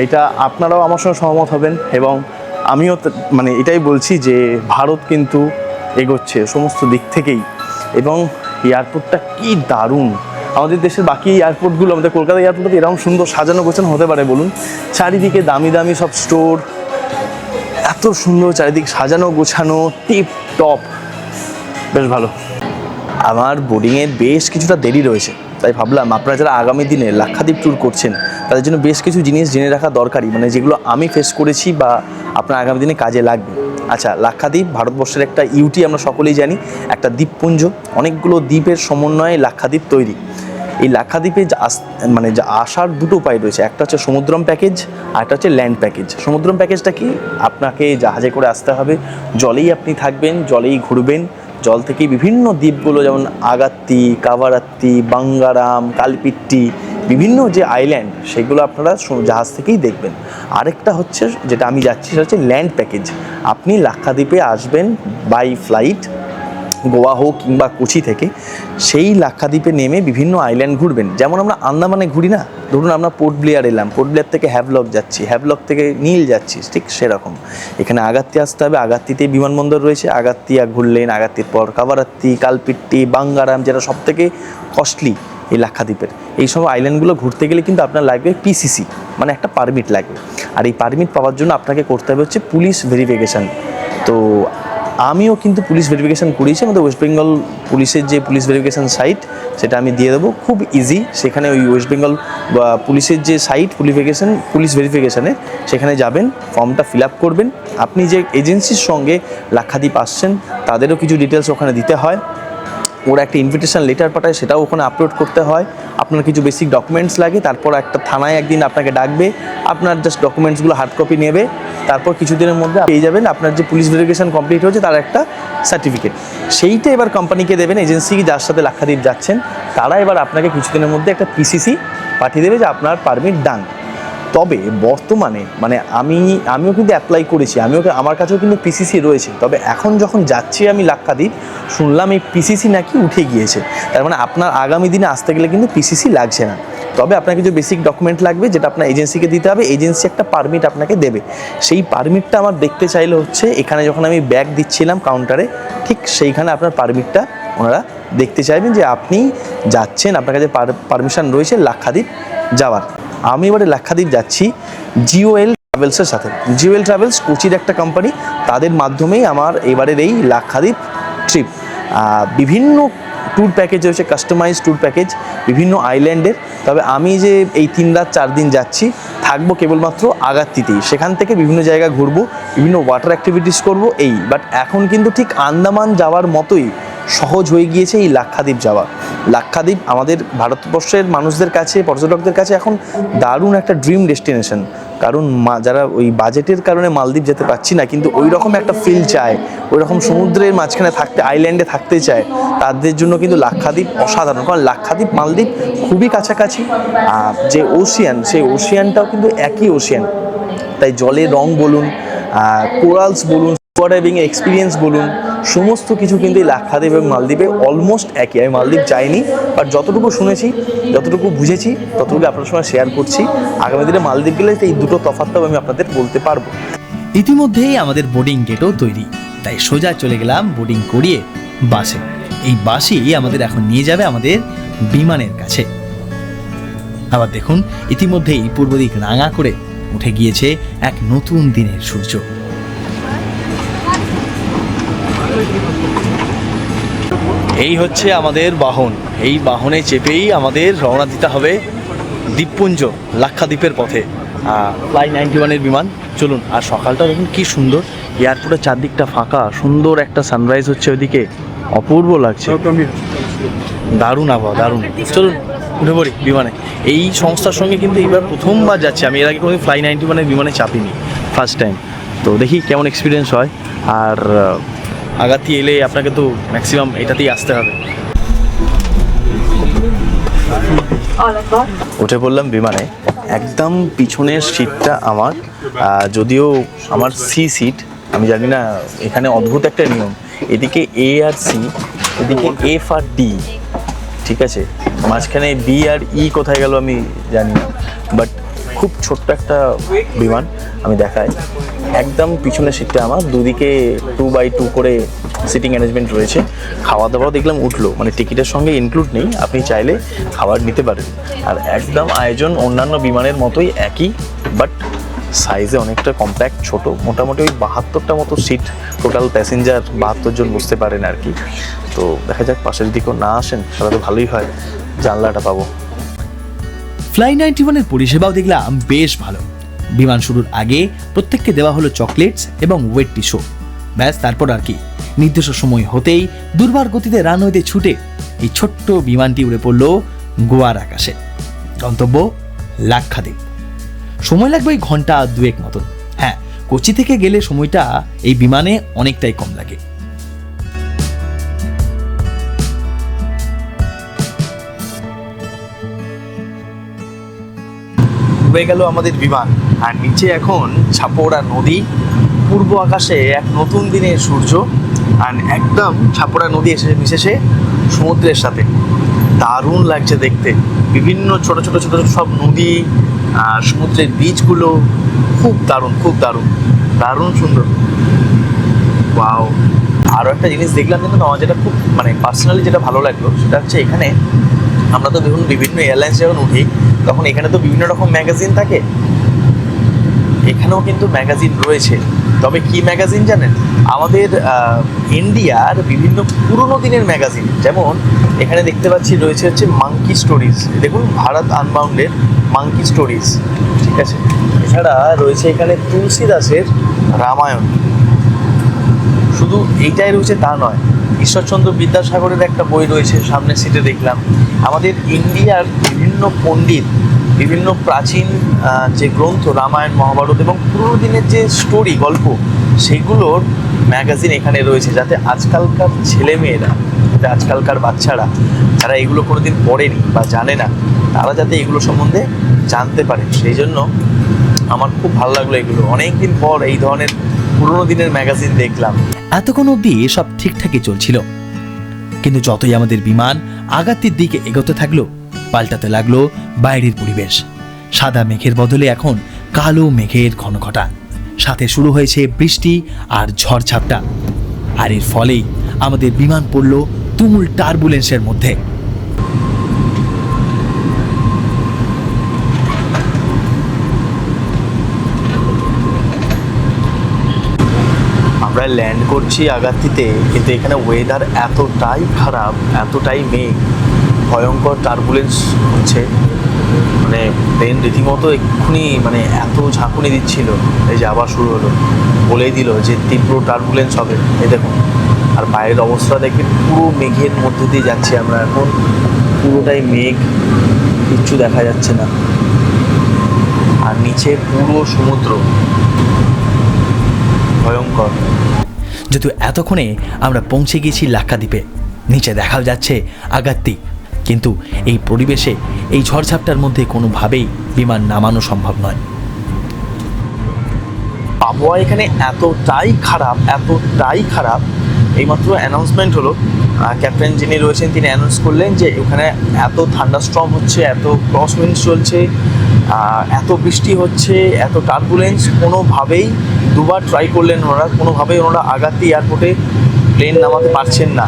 এটা আপনারাও আমার সঙ্গে সহমত হবেন। এবং আমিও মানে এটাই বলছি যে ভারত কিন্তু এগোচ্ছে সমস্ত দিক থেকেই, এবং এয়ারপোর্টটা কি দারুণ। আমাদের দেশের বাকি এয়ারপোর্টগুলো, আমাদের কলকাতা এয়ারপোর্টে এরকম সুন্দর সাজানো গোছানো হতে পারে বলুন? চারিদিকে দামি দামি সব স্টোর, এত সুন্দর চারিদিক সাজানো গোছানো, টিপ টপ, বেশ ভালো। আমার বোর্ডিংয়ের বেশ কিছুটা দেরি রয়েছে, তাই ভাবলাম আপনারা যারা আগামী দিনে লাক্ষাদ্বীপ ট্যুর করছেন তাদের জন্য বেশ কিছু জিনিস জেনে রাখা দরকারি, মানে যেগুলো আমি ফেস করেছি বা আপনার আগামী দিনে কাজে লাগবে। আচ্ছা, লাক্ষাদ্বীপ ভারতবর্ষের একটা ইউটি, আমরা সকলেই জানি, একটা দ্বীপপুঞ্জ, অনেকগুলো দ্বীপের সমন্বয়ে লাক্ষাদ্বীপ তৈরি। এই লাক্ষাদ্বীপে মানে আসার দুটো উপায় রয়েছে, একটা হচ্ছে সমুদ্রম প্যাকেজ আর একটা হচ্ছে ল্যান্ড প্যাকেজ। সমুদ্রম প্যাকেজটা কি? আপনাকে জাহাজে করে আসতে হবে, জলেই আপনি থাকবেন, জলেই ঘুরবেন, জল থেকেই বিভিন্ন দ্বীপগুলো যেমন আগাত্তি, কাভারাত্তি, বাঙ্গারাম, কালপিট্টি, বিভিন্ন যে আইল্যান্ড সেগুলো আপনারা জাহাজ থেকেই দেখবেন। আরেকটা হচ্ছে, যেটা আমি যাচ্ছি, সেটা হচ্ছে ল্যান্ড প্যাকেজ। আপনি লাক্ষাদ্বীপে আসবেন বাই ফ্লাইট, গোয়া হোক কিংবা কোচি থেকে, সেই লাক্ষাদ্বীপে নেমে বিভিন্ন আইল্যান্ড ঘুরবেন। যেমন আমরা আন্দামানে ঘুরি না, ধরুন আমরা পোর্ট ব্লেয়ার এলাম, পোর্ট ব্লেয়ার থেকে হ্যাভলক যাচ্ছি, হ্যাভলক থেকে নীল যাচ্ছি, ঠিক সেরকম এখানে আগাত্তি আসতে হবে। আগাত্তিতে বিমানবন্দর রয়েছে, আগাত্তিয়া ঘুরলেন, আগাত্তির পর কাভারাত্তি, কালপিট্টি, বাঙ্গারাম, যেটা সব থেকে কস্টলি এই লাক্ষাদ্বীপের। এই সব আইল্যান্ডগুলো ঘুরতে গেলে কিন্তু আপনার লাগবে PCC, মানে একটা পারমিট লাগবে। আর এই পারমিট পাওয়ার জন্য আপনাকে করতে হবে হচ্ছে পুলিশ ভেরিফিকেশান। তো আমিও কিন্তু পুলিশ ভেরিফিকেশান করিয়েছি, আমাদের ওয়েস্ট বেঙ্গল পুলিশের যে পুলিশ ভেরিফিকেশান সাইট, সেটা আমি দিয়ে দেবো, খুব ইজি। সেখানে ওই ওয়েস্ট বেঙ্গল পুলিশের যে সাইট পুলিশ ভেরিফিকেশানে, সেখানে যাবেন, ফর্মটা ফিল আপ করবেন। আপনি যে এজেন্সির সঙ্গে লাক্ষাদ্বীপ আসছেন তাদেরও কিছু ডিটেলস ওখানে দিতে হয়, ওরা একটা ইনভিটেশন লেটার পাঠায়, সেটাও ওখানে আপলোড করতে হয়। আপনার কিছু বেসিক ডকুমেন্টস লাগে, তারপর একটা থানায় একদিন আপনাকে ডাকবে, আপনার জাস্ট ডকুমেন্টসগুলো হার্ড কপি নেবে, তারপর কিছুদিনের মধ্যে পেয়ে যাবেন আপনার যে পুলিশ ভেরিফিকেশান কমপ্লিট হয়েছে তার একটা সার্টিফিকেট। সেইটা এবার কোম্পানিকে দেবেন, এজেন্সি যার সাথে লাক্ষাদ্বীপ যাচ্ছেন তারা এবার আপনাকে কিছুদিনের মধ্যে একটা PCC পাঠিয়ে দেবে যে আপনার পারমিট ডান। তবে বর্তমানে মানে আমিও কিন্তু অ্যাপ্লাই করেছি, আমার কাছেও কিন্তু PCC রয়েছে। তবে এখন যখন যাচ্ছি আমি লাক্ষাদ্বীপ, শুনলাম এই PCC নাকি উঠে গিয়েছে। তার মানে আপনার আগামী দিনে আসতে গেলে কিন্তু PCC লাগছে না। তবে আপনার কিছু বেসিক ডকুমেন্ট লাগবে, যেটা আপনার এজেন্সিকে দিতে হবে, এজেন্সি একটা পারমিট আপনাকে দেবে। সেই পারমিটটা আমার দেখতে চাইলে হচ্ছে এখানে যখন আমি ব্যাগ দিচ্ছিলাম কাউন্টারে, ঠিক সেইখানে আপনার পারমিটটা ওনারা দেখতে চাইবেন যে আপনি যাচ্ছেন, আপনার কাছে পারমিশন রয়েছে লাক্ষাদ্বীপ যাওয়ার। আমি এবারে লাক্ষাদ্বীপ যাচ্ছি GOL ট্রাভেলসের সাথে। GOL ট্রাভেলস কোচির একটা কোম্পানি, তাদের মাধ্যমেই আমার এবারের এই লাক্ষাদ্বীপ ট্রিপ। বিভিন্ন ট্যুর প্যাকেজ রয়েছে, কাস্টমাইজ ট্যুর প্যাকেজ বিভিন্ন আইল্যান্ডের। তবে আমি যে এই 3 রাত 4 দিন যাচ্ছি, থাকবো কেবলমাত্র আগাত্তিতেই। সেখান থেকে বিভিন্ন জায়গা ঘুরবো, বিভিন্ন ওয়াটার অ্যাক্টিভিটিস করবো এই। বাট এখন কিন্তু ঠিক আন্দামান যাওয়ার মতোই সহজ হয়ে গিয়েছে এই লাক্ষাদ্বীপ যাওয়া। লাক্ষাদ্বীপ আমাদের ভারতবর্ষের মানুষদের কাছে, পর্যটকদের কাছে এখন দারুণ একটা ড্রিম ডেস্টিনেশন। কারণ যারা ওই বাজেটের কারণে মালদ্বীপ যেতে পারছি না, কিন্তু ওই রকম একটা ফিল চায়, ওই রকম সমুদ্রের মাঝখানে থাকতে, আইল্যান্ডে থাকতে চায়, তাদের জন্য কিন্তু লাক্ষাদ্বীপ অসাধারণ। কারণ লাক্ষাদ্বীপ মালদ্বীপ খুবই কাছাকাছি। যে ওশিয়ান, সেই ওশিয়ানটাও কিন্তু একই ওশিয়ান, তাই জলের রং বলুন, কোরালস বলুন, স্কুবা ডাইভিং এক্সপিরিয়েন্স বলুন, সমস্ত কিছু কিন্তু এই লাক্ষাদ্বীপ এবং মালদ্বীপে অলমোস্ট একই। আমি মালদ্বীপ যাইনি, বাট যতটুকু শুনেছি, যতটুকু বুঝেছি, ততটুকু আপনার সঙ্গে শেয়ার করছি। আগামী দিনে মালদ্বীপ গেলে এই দুটো তফাৎটাও আমি আপনাদের বলতে পারবো। ইতিমধ্যেই আমাদের বোর্ডিং গেটও তৈরি, তাই সোজা চলে গেলাম বোর্ডিং করিয়ে বাসে। এই বাসই আমাদের এখন নিয়ে যাবে আমাদের বিমানের কাছে। আবার দেখুন, ইতিমধ্যেই পূর্ব দিক রাঙা করে উঠে গিয়েছে এক নতুন দিনের সূর্য। এই হচ্ছে আমাদের বাহন। এই বাহনে চেপেই আমাদের রওনা দিতে হবে দ্বীপপুঞ্জ, লাক্ষাদ্বীপের পথে। ফ্লাই 91-এর বিমান। চলুন। আর সকালটা দেখুন কি সুন্দর, এয়ারপোর্টের চারদিকটা ফাঁকা, সুন্দর একটা সানরাইজ হচ্ছে ওইদিকে, অপূর্ব লাগছে, দারুণ আবহাওয়া, দারুণ। চলুন উঠে পড়ি বিমানে। এই সংস্থার সঙ্গে কিন্তু এইবার প্রথমবার যাচ্ছি আমি, এর আগে কোনো ফ্লাই 91-এর বিমানে চাপিনি, ফার্স্ট টাইম। তো দেখি কেমন এক্সপিরিয়েন্স হয়। আর আগাতি এলে আপনাকে তো ম্যাক্সিমাম এটাতেই আসতে হবে। উঠে পড়লাম বিমানে। একদম পিছনের সিটটা আমার, যদিও আমার সি সিট, আমি জানি না, এখানে অদ্ভুত একটা নিয়ম, এদিকে এ আর সি, এদিকে এফ আর ডি, ঠিক আছে, মাঝখানে বি আর ই কোথায় গেল আমি জানি না, বাট খুব ছোট্ট একটা বিমান। আমি দেখাই, একদম পিছনের সিটটা আমার, দুদিকে 2x2 করে সিটিং অ্যারেঞ্জমেন্ট রয়েছে। খাওয়া দাওয়াও দেখলাম উঠলো, মানে টিকিটের সঙ্গে ইনক্লুড নেই, আপনি চাইলে খাবার নিতে পারেন। আর একদম আয়োজন অন্যান্য বিমানের মতোই একই, বাট সাইজে অনেকটা কম্প্যাক্ট, ছোট, মোটামুটি ওই 72টা মতো সিট, টোটাল প্যাসেঞ্জার 72 জন বসতে পারেন আর কি। তো দেখা যাক, পাশের দিকেও না আসেন তাহলে তো ভালোই হয়, জানলাটা পাবো। ফ্লাই 91-এর পরিষেবাও দেখলাম বেশ ভালো। বিমান শুরুর আগে প্রত্যেককে দেওয়া হলো চকলেটস এবং ওয়েট টিস্যু। ব্যাস, তারপর আর কি, নির্দিষ্ট সময় হতেই দুর্বার গতিতে রানওয়েতে ছুটে এই ছোট্ট বিমানটি উড়ে পড়ল গোয়ার আকাশে। গন্তব্য লাক্ষাদ্বীপ। সময় লাগবে ওই ঘন্টা 2 মতন। হ্যাঁ, কোচি থেকে গেলে সময়টা এই বিমানে অনেকটাই কম লাগে। হয়ে গেল আমাদের বিমান, আর নিচে এখন ছাপোড়া নদী, পূর্ব আকাশে এক নতুন দিনের সূর্য, আর একদম ছাপোড়া নদী এসে মিশেছে সমুদ্রের সাথে। দারুণ লাগছে দেখতে, বিভিন্ন ছোট ছোট ছোট ছোট সব নদী, আর সমুদ্রের বীচগুলো খুব দারুণ, খুব দারুণ, দারুণ সুন্দর। ওয়াও। আরও একটা জিনিস দেখলাম কিন্তু আমার, যেটা খুব মানে পার্সোনালি যেটা ভালো লাগলো, সেটা হচ্ছে এখানে আমরা তো দেখুন বিভিন্ন এয়ারলাইন্স যখন উঠি, তখন এখানে তো বিভিন্ন রকম ম্যাগাজিন থাকে, এখানেও কিন্তু ম্যাগাজিন রয়েছে। তবে কি ম্যাগাজিন জানেন? আমাদের ইন্ডিয়ার বিভিন্ন পুরনো দিনের ম্যাগাজিন। যেমন এখানে দেখতে পাচ্ছি রয়েছে হচ্ছে মাঙ্কি স্টোরিজ, দেখুন ভারত আনবাউন্ডের মাঙ্কি স্টোরিজ, ঠিক আছে। এছাড়া রয়েছে এখানে তুলসী দাসের রামায়ণ। শুধু এইটাই রয়েছে তা নয়, ঈশ্বরচন্দ্র বিদ্যাসাগরের একটা বই রয়েছে সামনের সিটে দেখলাম। আমাদের ইন্ডিয়ার বিভিন্ন পণ্ডিত, বিভিন্ন প্রাচীন যে গ্রন্থ, রামায়ণ, মহাভারত এবং পুরোনো দিনের যে স্টোরি, গল্প, সেগুলোর ম্যাগাজিন এখানে রয়েছে, যাতে আজকালকার ছেলেমেয়েরা, যাতে আজকালকার বাচ্চারা যারা এগুলো কোনোদিন পড়েনি বা জানে না, তারা যাতে এগুলো সম্বন্ধে জানতে পারে। সেই জন্য আমার খুব ভালো লাগলো এগুলো, অনেকদিন পর এই ধরনের পুরোনো দিনের ম্যাগাজিন দেখলাম। এতক্ষণ অবধি সব ঠিকঠাকই চলছিল, কিন্তু যতই আমাদের বিমান আগাতির দিকে এগোতে থাকলো, পাল্টাতে লাগলো বাইরের পরিবেশ। সাদা মেঘের বদলে এখন কালো মেঘের ঘনঘটা, সাথে শুরু হয়েছে বৃষ্টি আর ঝড়ঝাপটা। আর এর ফলেই আমাদের বিমান পড়ল তুমুল টার্বুলেন্সের মধ্যে। আমরা ল্যান্ড করছি আগাতিতে, কিন্তু এখানে ওয়েদার এতটাই খারাপ, এতটাই মেঘ, ভয়ঙ্কর টার্বুলেন্স হচ্ছে, মানে প্লেন রীতিমতো এক্ষুনি মানে এত ঝাঁকুনি দিচ্ছিল। এই যে আবার শুরু হলো, বলেই দিল যে তীব্র টার্বুলেন্স হবে। এই দেখুন আর বাইরের অবস্থা দেখবেন, পুরো মেঘের মধ্যে দিয়ে যাচ্ছি আমরা এখন, পুরোটাই মেঘ, কিচ্ছু দেখা যাচ্ছে না। আর নিচে পুরো সমুদ্র, ভয়ঙ্কর। যদিও এতক্ষণে আমরা পৌঁছে গেছি লাক্ষাদ্বীপে, নিচে দেখা যাচ্ছে আগাত্তি, কিন্তু এই পরিবেশে এই ঝড়ঝাপটার মধ্যে কোনোভাবেই বিমান নামানো সম্ভব নয়। আবহাওয়া এখানে এতটাই খারাপ, এইমাত্র অ্যানাউন্সমেন্ট হলো, ক্যাপ্টেন যিনি রয়েছেন তিনি অ্যানাউন্স করলেন যে ওখানে এত থান্ডারস্টর্ম হচ্ছে, এত ক্রস উইন্ড চলছে, এত বৃষ্টি হচ্ছে, এত টার্বুলেন্স, কোনোভাবেই দুবার ট্রাই করলেন ওনারা, কোনোভাবেই ওনারা আগাত্তি এয়ারপোর্টে প্লেন নামাতে পারছেন না।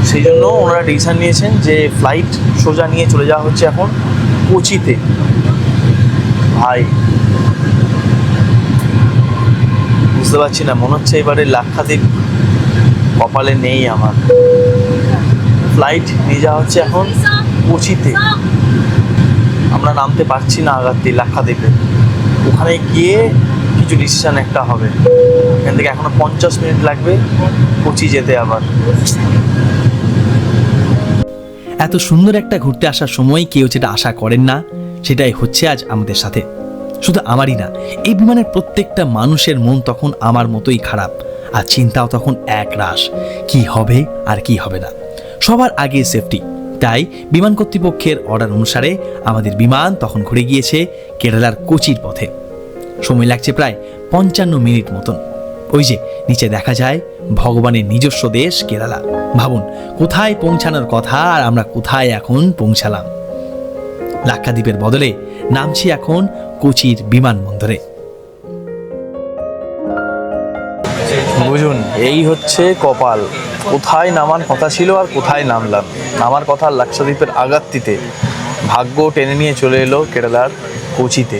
সেই জন্য ওনারা ডিসিশন নিয়েছেন যে ফ্লাইট সোজা নিয়ে চলে যাওয়া হচ্ছে এখন কোচিতে। ভাই বুঝতে পারছি না, মনে হচ্ছে এবারে লাক্ষাদ্বীপ কপালে নেই আমার। ফ্লাইট নিয়ে যাওয়া হচ্ছে এখন কোচিতে, আমরা নামতে পারছি না আগাত্তি লাক্ষাদ্বীপে। ওখানে গিয়ে কিছু ডিসিশন একটা হবে, এখান থেকে এখনো 50 মিনিট লাগবে কোচি যেতে। আবার এত সুন্দর একটা ঘুরতে আসার সময় কেউ যেটা আশা করেন না, সেটাই হচ্ছে আজ আমাদের সাথে। শুধু আমারই না, এই বিমানের প্রত্যেকটা মানুষের মন তখন আমার মতোই খারাপ, আর চিন্তাও তখন একরাশ, কি হবে আর কি হবে না। সবার আগে সেফটি, তাই বিমান কর্তৃপক্ষের অর্ডার অনুসারে আমাদের বিমান তখন ঘুরে গিয়েছে কেরালার কোচির পথে। সময় লাগছে প্রায় 55 মিনিট মতন। ওই যে নিচে দেখা যায় ভগবানের নিজস্ব দেশ কেরালা। ভাবুন কোথায় পৌঁছানোর কথা, আর আমরা কোথায় এখন পৌঁছালাম। লাক্ষাদ্বীপের বদলে নামছি এখন কোচির বিমানবন্দরে। বুঝুন, এই হচ্ছে কপাল, কোথায় নামার কথা ছিল আর কোথায় নামলাম। নামার কথা লাক্ষাদ্বীপের আগাত্তিতে, ভাগ্য টেনে নিয়ে চলে এলো কেরালার কোচিতে।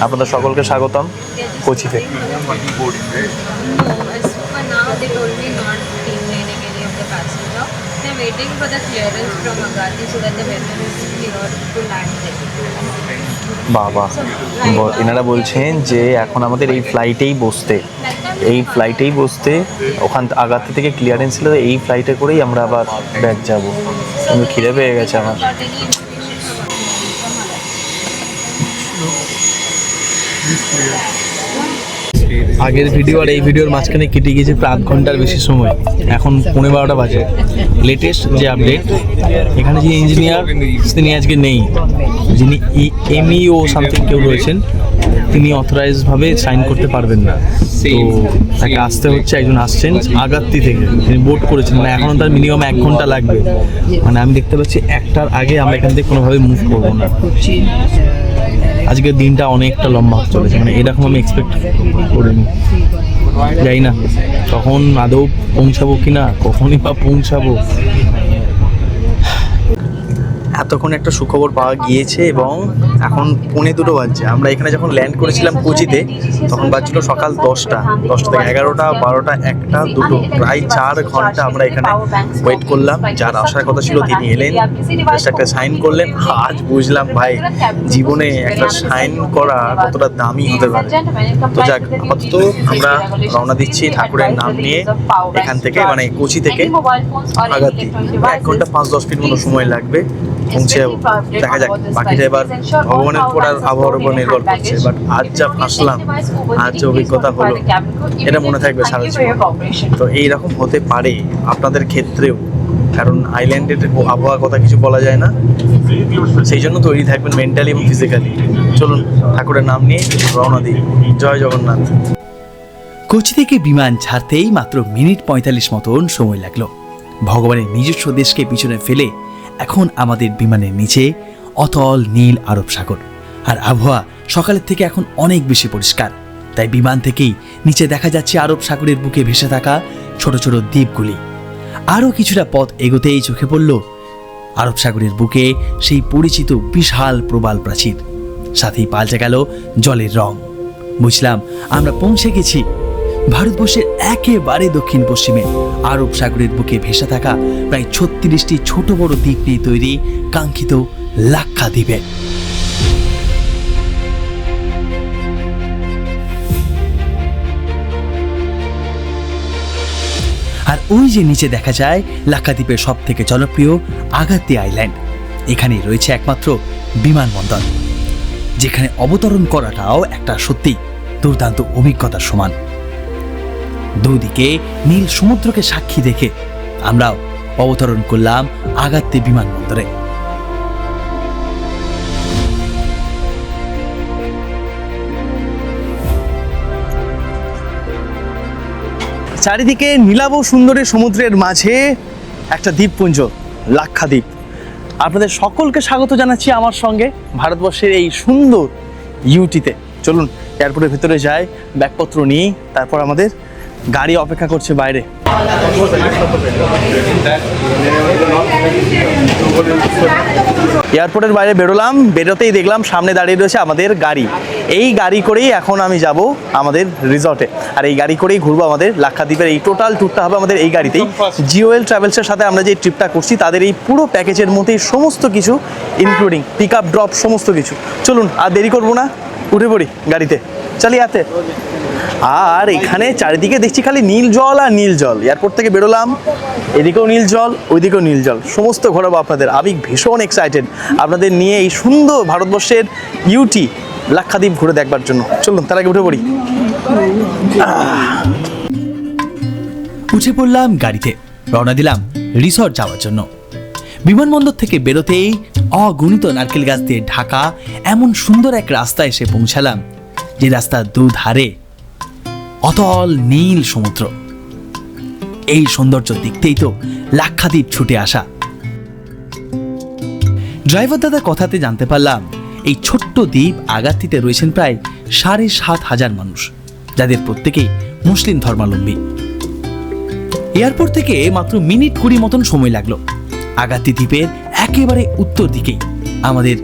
আপনাদের সকলকে স্বাগতম কোচিতে। বাবা, এনারা বলছেন যে এখন আমাদের এই ফ্লাইটেই বসতে, ওখান আগাত্তি থেকে ক্লিয়ারেন্স ছিল, এই ফ্লাইটে করেই আমরা আবার ব্যাক যাব। কিন্তু খিদে পেয়ে গেছে আমার। আগের ভিডিও আর এই ভিডিওর মাঝখানে কেটে গিয়েছে প্রায় 8 ঘন্টার বেশি সময়। এখন 12:15 বাজে। লেটেস্ট যে আপডেট, এখানে যে ইঞ্জিনিয়ার তিনি আজকে নেই, যিনি এমইও সামথিং কেউ রয়েছেন, তিনি অথরাইজভাবে সাইন করতে পারবেন না, তো তাকে আসতে হচ্ছে। একজন আসছেন আগাত্তি থেকে, তিনি বোট করেছেন, মানে এখনও তার মিনিমাম 1 ঘন্টা লাগবে। মানে আমি দেখতে পাচ্ছি 1টার আগে আমরা এখান থেকে কোনোভাবে মুভ করবো না। আজকের দিনটা অনেকটা লম্বা চলেছে, মানে এরকম আমি এক্সপেক্ট করিনি। যাই না তখন আদৌ পৌঁছাবো কিনা, কখনই বা পৌঁছাবো। এতক্ষণ একটা সুখবর পাওয়া গিয়েছে এবং এখন 2:45 বাজছে। আমরা এখানে যখন ল্যান্ড করেছিলাম কোচিতে তখন বাজছিল সকাল 10টা থেকে 11টা, 12টা, 1টা, 2টো, প্রায় 4 ঘন্টা আমরা এখানে ওয়েট করলাম। যার আসার কথা ছিল তিনি এলেন, একটা সাইন করলেন। আজ বুঝলাম ভাই, জীবনে একটা সাইন করা কতটা দামি হতে পারে। তো যাক, আপাতত আমরা রওনা দিচ্ছি ঠাকুরের নাম নিয়ে এখান থেকে, মানে কোচি থেকে আগাত্তি। 1 ঘন্টা 5-10 মিনিট মতো সময় লাগবে পৌঁছে যাবো। দেখা যাক, বাকিটা এবার ভগবানের উপর আর আবহাওয়ার উপর নির্ভর করছে। বাট আজ যা ফাঁসলাম, আজ যে অভিজ্ঞতা হলো, এটা মনে থাকবে সারা জীবন। তো এইরকম হতে পারে আপনাদের ক্ষেত্রেও, কারণ আইল্যান্ডের আবহাওয়ার কথা কিছু বলা যায় না। সেই জন্য তৈরি থাকবেন মেন্টালি এবং ফিজিক্যালি। চলুন ঠাকুরের নাম নিয়ে রওনা দিই। জয় জগন্নাথ। কোচি থেকে বিমান ছাড়তেই মাত্র মিনিট 45 মতন সময় লাগলো। ভগবানের নিজস্ব দেশকে পিছনে ফেলে এখন আমাদের বিমানের নিচে অতল নীল আরব সাগর, আর আবহাওয়া সকালের থেকে এখন অনেক বেশি পরিষ্কার। তাই বিমান থেকেই নিচে দেখা যাচ্ছে আরব সাগরের বুকে ভেসে থাকা ছোট ছোট দ্বীপগুলি। আরও কিছুটা পথ এগোতেই চোখে পড়ল আরব সাগরের বুকে সেই পরিচিত বিশাল প্রবাল প্রাচীর, সাথেই পাল্টে গেল জলের রং। বুঝলাম আমরা পৌঁছে গেছি ভারতবর্ষের একেবারে দক্ষিণ পশ্চিমে আরব সাগরের বুকে ভেসে থাকা প্রায় 36টি ছোট বড় দ্বীপ নিয়ে তৈরি কাঙ্ক্ষিত লাক্ষাদ্বীপে। আর ওই যে নিচে দেখা যায় লাক্ষাদ্বীপের সব থেকে জনপ্রিয় আগাত্তি আইল্যান্ড। এখানেই রয়েছে একমাত্র বিমানবন্দর, যেখানে অবতরণ করাটাও একটা সত্যি দুর্দান্ত অভিজ্ঞতার সমান। দুদিকে নীল সমুদ্রকে সাক্ষী রেখে আমরাও অবতরণ করলাম আগাত্তি বিমানবন্দরে। চারিদিকে নীলাভ সুন্দরী সমুদ্রের মাঝে একটা দ্বীপপুঞ্জ লাক্ষাদ্বীপ। আপনাদের সকলকে স্বাগত জানাচ্ছি আমার সঙ্গে ভারতবর্ষের এই সুন্দর ইউটিতে। চলুন এয়ারপোর্টের ভিতরে যাই, ব্যাগপত্র নিয়ে, তারপর আমাদের গাড়ি অপেক্ষা করছে বাইরে। এয়ারপোর্টের বাইরে বেরোলাম, বেরোতেই দেখলাম সামনে দাঁড়িয়ে রয়েছে আমাদের গাড়ি। এই গাড়ি করেই এখন আমি যাব আমাদের রিসর্টে, আর এই গাড়ি করেই ঘুরবো আমাদের লাক্ষাদ্বীপের। এই টোটাল ট্যুরটা হবে আমাদের এই গাড়িতেই। জিওএল ট্রাভেলসের সাথে আমরা যে ট্রিপটা করছি তাদের এই পুরো প্যাকেজের মধ্যেই সমস্ত কিছু ইনক্লুডিং পিক আপ ড্রপ সমস্ত কিছু। চলুন আর দেরি করবো না, উঠে পড়ি গাড়িতে, চালিয়ে আতে। আর এখানে চারিদিকে দেখছি খালি নীল জল আর নীল জল। এয়ারপোর্ট থেকে বেরোলাম, এদিকেও নীল জল, ওইদিকেও নীল জল, সমস্ত ঘোরাবো আপনাদের। আমি ভীষণ এক্সাইটেড আপনাদের নিয়ে এই সুন্দর ভারতবর্ষের ইউটি লাক্ষাদ্বীপ ঘুরে দেখবার জন্য। চলুন তার আগে উঠে পড়ি। উঠে পড়লাম গাড়িতে, রওনা দিলাম রিসর্ট যাওয়ার জন্য। বিমানবন্দর থেকে বেরোতেই অগণিত নারকেল গাছ দিয়ে ঢাকা এমন সুন্দর এক রাস্তায় এসে পৌঁছালাম, যে রাস্তার দুধারে অতল নীল সমুদ্র। এই সৌন্দর্য দেখতেই তো লাক্ষাদ্বীপ ছুটে আসা। ড্রাইভার দাদার কথাতে জানতে পারলাম এই ছোট্ট দ্বীপ আগাত্তিতে রয়েছেন প্রায় ৭,৫০০ মানুষ, যাদের প্রত্যেকেই মুসলিম ধর্মাবলম্বী। এয়ারপোর্ট থেকে মাত্র মিনিট ২০ মতন সময় লাগলো। আগাত্তি দ্বীপের একেবারে উত্তর দিকেই আমাদের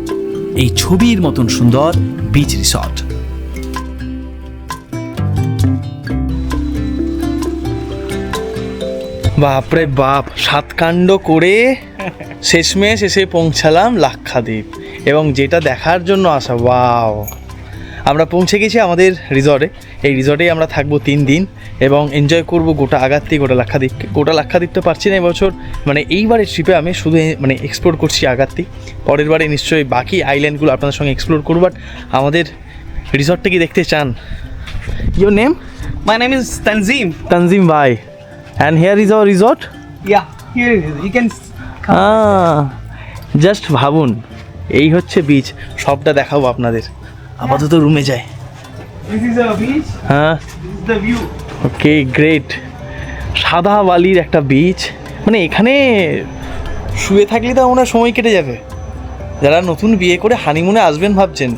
এই ছবির মতন সুন্দর বিচ রিসর্ট। বাপরে বাপ, সাতকাণ্ড করে শেষমেশ এসে পৌঁছালাম লাক্ষাদ্বীপ, এবং যেটা দেখার জন্য আসা, ওয়াও! আমরা পৌঁছে গেছি আমাদের রিসর্টে। এই রিসর্টেই আমরা থাকবো 3 দিন এবং এনজয় করব গোটা আগাত্তি, গোটা লাক্ষাদ্বীপ। গোটা লাক্ষাদ্বীপটা পারছি না এবছর, মানে এইবারের ট্রিপে আমি শুধু মানে এক্সপ্লোর করছি আগাত্তি। পরের বারে নিশ্চয়ই বাকি আইল্যান্ডগুলো আপনাদের সঙ্গে এক্সপ্লোর করব। বাট আমাদের রিসর্টটা কি দেখতে চান? Your name? My name is Tanzim. Tanzim ভাই। And here is our resort? Yeah, here it is. You can just ভাবুন, এই হচ্ছে বিচ। সবটা দেখাবো আপনাদের। আপাতত রুমে যাই। This is a beach. হ্যাঁ, This is the view. Okay, great. সাদা বালির একটা বিচ, মানে এখানে শুয়ে থাকলে তো মনে হয় সময় কেটে যাবে। যারা নতুন বিয়ে করে হানিমুনে আসবেন ভাবছেন,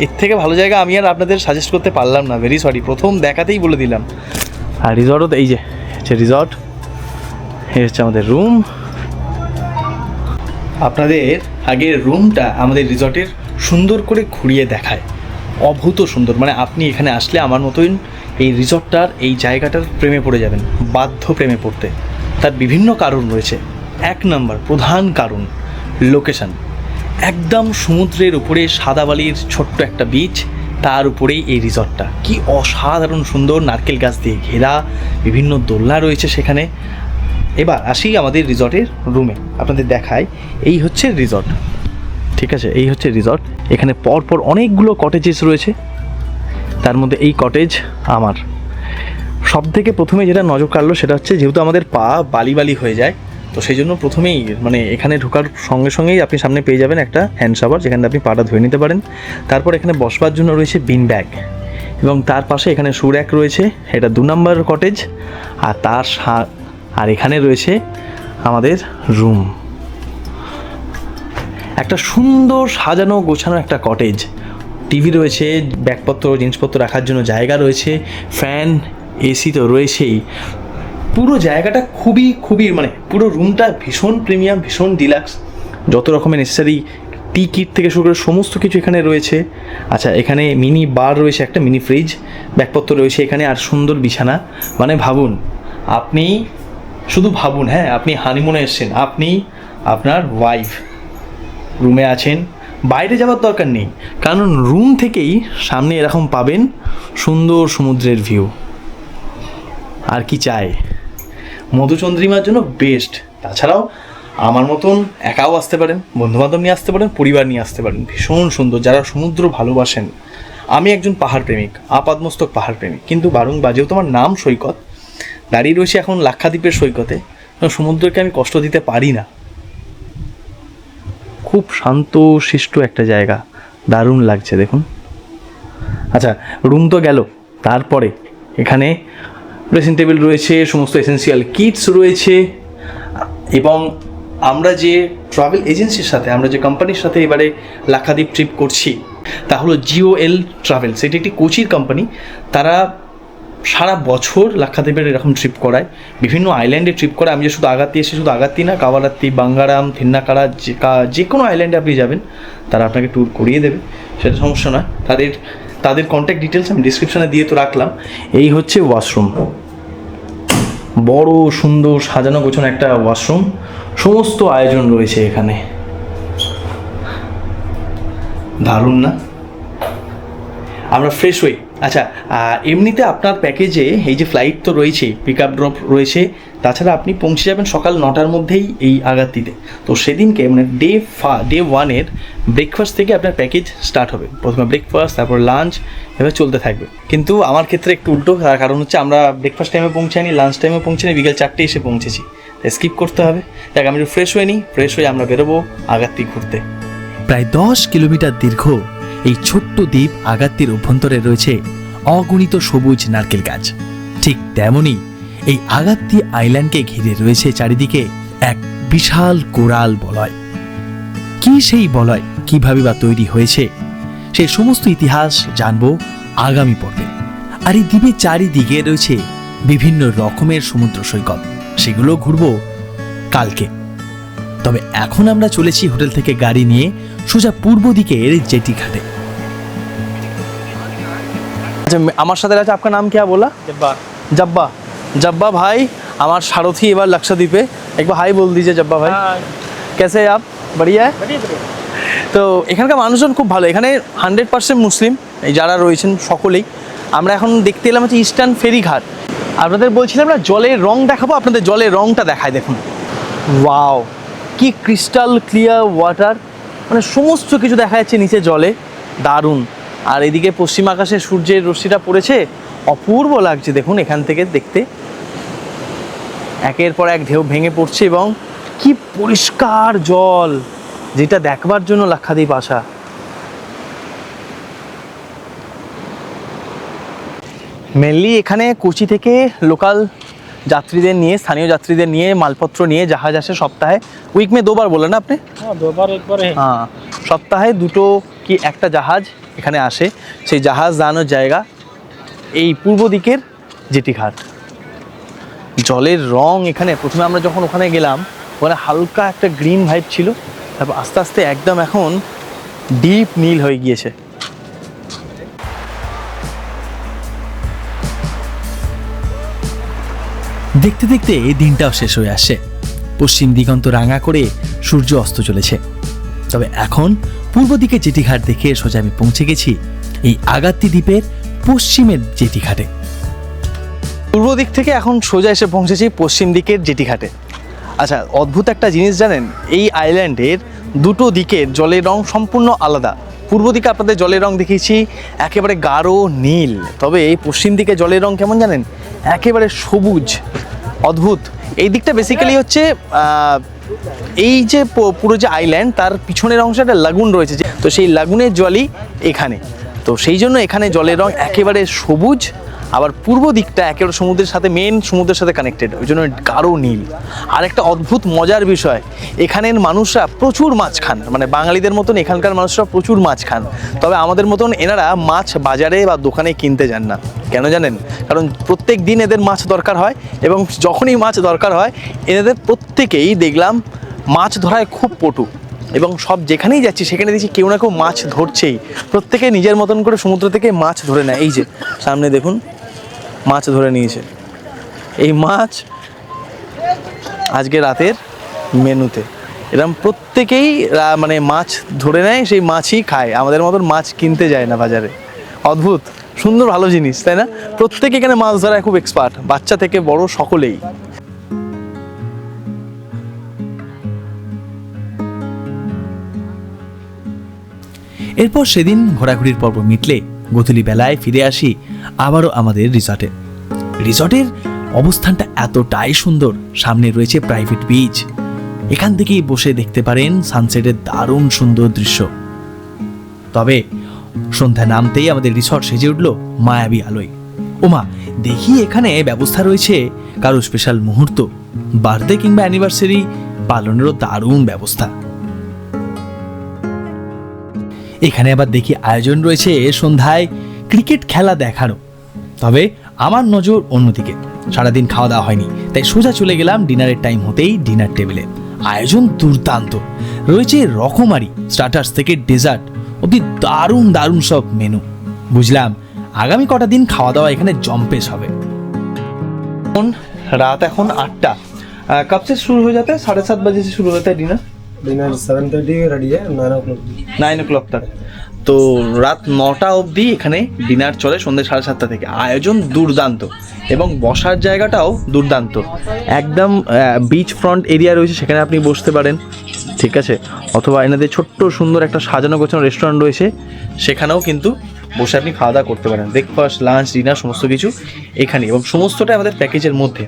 এর থেকে ভালো জায়গা আমি আর আপনাদের সাজেস্ট করতে পারলাম না। ভেরি সরি, প্রথম দেখাতেই বলে দিলাম। আর রিসর্টও এই যে হচ্ছে রিসর্ট, এই হচ্ছে আমাদের রুম। আপনাদের আগের রুমটা আমাদের রিসর্টের সুন্দর করে ঘুরিয়ে দেখায়, অভূত সুন্দর। মানে আপনি এখানে আসলে আমার মতোই এই রিসর্টটার, এই জায়গাটার প্রেমে পড়ে যাবেন, বাধ্য প্রেমে পড়তে। তার বিভিন্ন কারণ রয়েছে। 1 নম্বর প্রধান কারণ লোকেশন। একদম সমুদ্রের উপরে সাদা বালির ছোট্ট একটা বিচ, তার উপরেই এই রিসর্টটা। কি অসাধারণ সুন্দর, নারকেল গাছ দিয়ে ঘেরা, বিভিন্ন দোলনা রয়েছে সেখানে। এবার আসি আমাদের রিসর্টের রুমে, আপনাদের দেখাই। এই হচ্ছে রিসর্ট, ঠিক আছে? এই হচ্ছে রিসর্ট। এখানে পরপর অনেকগুলো কটেজেস রয়েছে, তার মধ্যে এই কটেজ আমার। সব থেকে প্রথমে যেটা নজর কাড়লো সেটা হচ্ছে, যেহেতু আমাদের পা বালি বালি হয়ে যায়, তো সেই জন্য প্রথমেই মানে এখানে ঢোকার সঙ্গে সঙ্গেই আপনি সামনে পেয়ে যাবেন একটা হ্যান্ড শাওয়ার, যেখানে আপনি পাটা ধুয়ে নিতে পারেন। তারপর এখানে বসবার জন্য রয়েছে বিন ব্যাগ, এবং তার পাশে এখানে শু র্যাক রয়েছে। এটা 2 নম্বর কটেজ। আর এখানে রয়েছে আমাদের রুম। একটা সুন্দর সাজানো গোছানো একটা কটেজ। টিভি রয়েছে, ব্যাগপত্র জিনিসপত্র রাখার জন্য জায়গা রয়েছে, ফ্যান, এসি তো রয়েছেই। পুরো জায়গাটা খুবই মানে পুরো রুমটা ভীষণ প্রিমিয়াম, ভীষণ ডিলাক্স। যত রকমের নেসেসারি টি কিট থেকে শুরু করে সমস্ত কিছু এখানে রয়েছে। আচ্ছা, এখানে মিনি বার রয়েছে, একটা মিনি ফ্রিজ, ব্যাগপত্র রয়েছে এখানে, আর সুন্দর বিছানা। মানে ভাবুন, আপনি শুধু ভাবুন, হ্যাঁ, আপনি হানিমুনে এসেছেন, আপনি আপনার ওয়াইফ রুমে আছেন, বাইরে যাওয়ার দরকার নেই, কারণ রুম থেকেই সামনে এরকম পাবেন সুন্দর সমুদ্রের ভিউ। আর কি চাই? মধুচন্দ্রিমার জন্য বেস্ট। তাছাড়াও আমার মতন একাও আসতে পারেন, বন্ধুবান্ধব নিয়ে আসতে পারেন, পরিবার নিয়ে আসতে পারেন। ভীষণ সুন্দর, যারা সমুদ্র ভালোবাসেন। আমি একজন পাহাড় প্রেমিক, আপাদমস্তক পাহাড় প্রেমিক, কিন্তু যেহেতু আমার নাম সৈকত, দাঁড়িয়ে রয়েছে এখন লাক্ষাদ্বীপের সৈকতে, সমুদ্রকে আমি কষ্ট দিতে পারি না। খুব শান্ত শিষ্ট একটা জায়গা, দারুণ লাগছে দেখুন। আচ্ছা, রুম তো গেল, তারপরে এখানে ড্রেসিং টেবিল রয়েছে, সমস্ত এসেন্সিয়াল কিটস রয়েছে, এবং আমরা যে ট্রাভেল এজেন্সির সাথে, আমরা যে কোম্পানির সাথে এবারে লাক্ষাদ্বীপ ট্রিপ করছি তা হলো GOL ট্রাভেলস। এটি একটি কোচির কোম্পানি। তারা সারা বছর লাক্ষাদ্বীপের এরকম ট্রিপ করায়, বিভিন্ন আইল্যান্ডে ট্রিপ করায়। আমি যে শুধু আগাত্তি এসে শুধু আগাত্তি না, কাওয়ারাত্তি, বাঙ্গারাম, থিন্নাকারা, যে কোনো আইল্যান্ডে আপনি যাবেন তারা আপনাকে ট্যুর করিয়ে দেবে, সেটা সমস্যা নয়। তাদের কন্ট্যাক্ট ডিটেলস আমি ডিসক্রিপশানে দিয়ে তো রাখলাম। এই হচ্ছে ওয়াশরুম, বড় সুন্দর সাজানো গোছানো একটা ওয়াশরুম, সমস্ত আয়োজন রয়েছে এখানে। দারুণ না? আমরা ফ্রেশ হই। আচ্ছা, এমনিতে আপনার প্যাকেজে এই যে ফ্লাইট তো রয়েছেই, পিক আপ ড্রপ রয়েছে, তাছাড়া আপনি পৌঁছে যাবেন সকাল 9টার মধ্যেই এই আগাত্তিতে। তো সেদিনকে মানে ডে 1-এর ব্রেকফাস্ট থেকে আপনার প্যাকেজ স্টার্ট হবে। প্রথমে ব্রেকফাস্ট, তারপর লাঞ্চ, এভাবে চলতে থাকবে। কিন্তু আমার ক্ষেত্রে একটু উল্টো, তার কারণ হচ্ছে আমরা ব্রেকফাস্ট টাইমে পৌঁছাইনি, লাঞ্চ টাইমে পৌঁছাইনি, বিকেল 4টে এসে পৌঁছেছি, স্কিপ করতে হবে। দেখ, আমি একটু ফ্রেশ হয়ে নিই, ফ্রেশ হয়ে আমরা বেরোবো আগাত্তি ঘুরতে। প্রায় 10 কিলোমিটার দীর্ঘ এই ছোট্ট দ্বীপ আগাত্তির অভ্যন্তরে রয়েছে অগণিত সবুজ নারকেল গাছ। ঠিক তেমনি এই আগাত্তি আইল্যান্ডকে ঘিরে রয়েছে চারিদিকে এক বিশাল কোরাল বলয়। কি সেই বলয়, কিভাবে বা তৈরি হয়েছে, সেই সমস্ত ইতিহাস জানবো আগামী পর্বে। আর এই দ্বীপের চারিদিকে রয়েছে বিভিন্ন রকমের সমুদ্র সৈকত, সেগুলো ঘুরবো কালকে। তবে এখন আমরা চলেছি হোটেল থেকে গাড়ি নিয়ে সোজা পূর্ব দিকের জেটি ঘাটে। अच्छा, আমার সাথে আছে, আপনার নাম क्या बोला? जब्बा। जब्बा भाई हमार सारथी एबार लक्षद्वीपे। एक बार हाई बोल दीजिए जब्बा भाई। कैसे हैं आप? बढ़िया है? তো এখানকার মানুষজন খুব ভালো। এখানে 100% মুসলিম এই যারা রয়েছেন সকলেই। আমরা এখন দেখতে এলাম হচ্ছে ইস্টার্ন ফেরি ঘাট। আপনাদের বলছিলাম না জলের রং দেখাবো, আপনাদের জলের রংটা দেখায় দেখুন। ওয়াও, কি ক্রিস্টাল ক্লিয়ার ওয়াটার, মানে সমস্ত কিছু দেখা যাচ্ছে নিচে জলে, দারুণ। আর এদিকে পশ্চিম আকাশে সূর্যের রশ্মিটা পড়েছে, অপূর্ব লাগছে দেখুন এখান থেকে দেখতে। একের পর এক ঢেউ ভেঙে পড়ছে এবং কি পরিষ্কার জল, যেটা দেখবার জন্য লাক্ষাদ্বীপ আসা। মেনলি এখানে কোচি থেকে লোকাল যাত্রীদের নিয়ে, স্থানীয় যাত্রীদের নিয়ে, মালপত্র নিয়ে জাহাজ আসে সপ্তাহে। উইক মে 2 बार বলেন না আপনি? हाँ 2 बार 1 बार है। হ্যাঁ, সপ্তাহে 2 কি 1টা জাহাজ এখানে আসে। সেই জাহাজ দাঁড়ানোর জায়গা এই পূর্ব দিকের জেটি ঘাট। জলের রং এখানে, প্রথমে আমরা যখন ওখানে গেলাম ওখানে হালকা একটা গ্রিন ভাইব ছিল, তারপর আস্তে আস্তে একদম এখন ডিপ নীল হয়ে গিয়েছে। দেখতে দেখতে এই দিনটাও শেষ হয়ে আসে। পশ্চিম দিগন্ত রাঙা করে সূর্য অস্ত চলেছে। তবে এখন পূর্ব দিকে জেটি ঘাট দেখে সোজা আমি পৌঁছে গেছি এই আগাত্তি দ্বীপের পশ্চিমের জেটি ঘাটে। পূর্ব দিক থেকে এখন সোজা এসে পৌঁছেছি পশ্চিম দিকের জেটি ঘাটে। আচ্ছা, অদ্ভুত একটা জিনিস জানেন, এই আইল্যান্ডের 2টো দিকের জলের রং সম্পূর্ণ আলাদা। পূর্ব দিকে আপনাদের জলের রং দেখিয়েছি একেবারে গাঢ় নীল, তবে এই পশ্চিম দিকে জলের রং কেমন জানেন, একেবারে সবুজ, অদ্ভুত। এই দিকটা বেসিক্যালি হচ্ছে এই যে পুরো যে আইল্যান্ড তার পিছনের অংশে একটা লাগুন রয়েছে, তো সেই লাগুনের জলই এখানে, তো সেই জন্য এখানে জলের রং একেবারে সবুজ। আবার পূর্ব দিকটা একেবারে সমুদ্রের সাথে, মেন সমুদ্রের সাথে কানেক্টেড, ওই জন্য গাঢ় নীল। আর একটা অদ্ভুত মজার বিষয়, এখানের মানুষরা প্রচুর মাছ খান, মানে বাঙালিদের মতন এখানকার মানুষরা প্রচুর মাছ খান। তবে আমাদের মতন এনারা মাছ বাজারে বা দোকানে কিনতে যান না। কেন জানেন? কারণ প্রত্যেক দিন এদের মাছ দরকার হয়, এবং যখনই মাছ দরকার হয় এদের প্রত্যেকেই দেখলাম মাছ ধরায় খুব পটু, এবং সব যেখানেই যাচ্ছি সেখানে দেখছি কেউ না কেউ মাছ ধরছেই। প্রত্যেকে নিজের মতন করে সমুদ্র থেকে মাছ ধরে নেয়। এই যে সামনে দেখুন মাছ ধরে নিয়েছে, এই মাছ আজকে রাতের মেনুতে। এরকম প্রত্যেকেই মানে মাছ ধরে নেয়, সেই মাছই খায়, আমাদের মতন মাছ কিনতে যায় না বাজারে। অদ্ভুত সুন্দর ভালো জিনিস, তাই না? প্রত্যেকে এখানে মাছ ধরায় খুব এক্সপার্ট, বাচ্চা থেকে বড় সকলেই। এরপর সেদিন ঘোরাঘুরির পর্ব মিটলে গোধূলি বেলায় ফিরে আসি আবারও আমাদের রিসর্টে। রিসর্টের অবস্থানটা এতটাই সুন্দর, সামনে রয়েছে প্রাইভেট বিচ, এখান থেকেই বসে দেখতে পারেন সানসেটের দারুণ সুন্দর দৃশ্য। তবে সন্ধ্যা নামতেই আমাদের রিসর্ট সেজে উঠল মায়াবী আলোয়। ওমা, দেখি এখানে ব্যবস্থা রয়েছে কারো স্পেশাল মুহূর্ত, বার্থডে কিংবা অ্যানিভার্সারি পালনেরও দারুণ ব্যবস্থা। এখানে আবার দেখি আয়োজন রয়েছে সন্ধ্যায় ক্রিকেট খেলা দেখারও। তবে আমার নজর অন্যদিকে, সারাদিন খাওয়া দাওয়া হয়নি, তাই সোজা চলে গেলাম ডিনারের টাইম হতেই ডিনার টেবিলে। আয়োজন দুর্দান্ত, রয়েছে রকমারি স্টার্টার্স থেকে ডেজার্ট অব্দি দারুণ দারুণ সব মেনু। বুঝলাম আগামী কটা দিন খাওয়া দাওয়া এখানে জম্পেশ হবে। रात এখন 8টা, कब से शुरू हो जाता है? 7:30 बजे से शुरू होता है डिनर। डिनर 7:30 रेडी है, 9 o'clock 9 o'clock तक। তো রাত 9টা অবধি এখানে ডিনার চলে, সন্ধ্যে 7:30 থেকে। আয়োজন দুর্দান্ত এবং বসার জায়গাটাও দুর্দান্ত, একদম বিচ ফ্রন্ট এরিয়া রয়েছে, সেখানে আপনি বসতে পারেন, ঠিক আছে। অথবা এনাদের ছোট্ট সুন্দর একটা সাজানো গোছানো রেস্টুরেন্ট রয়েছে, সেখানেও কিন্তু বসে আপনি খাওয়া দাওয়া করতে পারেন। ব্রেকফাস্ট, লাঞ্চ, ডিনার সমস্ত কিছু এখানে, এবং সমস্তটাই আমাদের প্যাকেজের মধ্যে।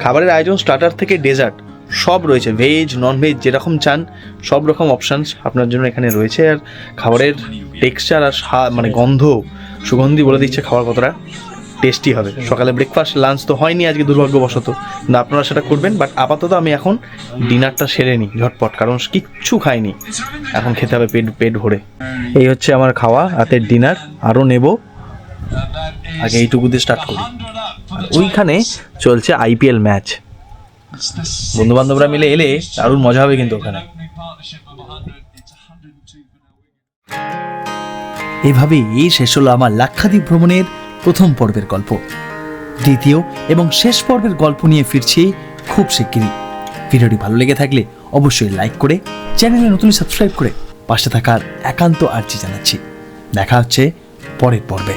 খাবারের আয়োজন স্টার্টার থেকে ডেজার্ট সব রয়েছে, ভেজ নন ভেজ যেরকম চান সব রকম অপশানস আপনার জন্য এখানে রয়েছে। আর খাবারের টেক্সচার আর মানে গন্ধ, সুগন্ধি বলে দিচ্ছে খাবার কতটা টেস্টি হবে। সকালে ব্রেকফাস্ট লাঞ্চ তো হয়নি আজকে দুর্ভাগ্যবশত, না আপনারা সেটা করবেন। বাট আপাতত আমি এখন ডিনারটা সেরে নিই ঝটপট, কারণ কিচ্ছু খাইনি, এখন খেতে হবে পেট ভরে। এই হচ্ছে আমার খাওয়া, রাতের ডিনার। আরও নেব, আগে এইটুকু দিয়ে স্টার্ট করি। আর ওইখানে চলছে IPL ম্যাচ, বন্ধু বান্ধবরা মিলে এলে দারুণ মজা হবে কিন্তু ওখানে। এভাবেই শেষ হলো আমার লাক্ষাদ্বীপ ভ্রমণের প্রথম পর্বের গল্প। দ্বিতীয় এবং শেষ পর্বের গল্প নিয়ে ফিরছি খুব শিগগিরই। ভিডিওটি ভালো লেগে থাকলে অবশ্যই লাইক করে, চ্যানেলে নতুন সাবস্ক্রাইব করে পাশে থাকার একান্ত আর্জি জানাচ্ছি। দেখা হচ্ছে পরের পর্বে।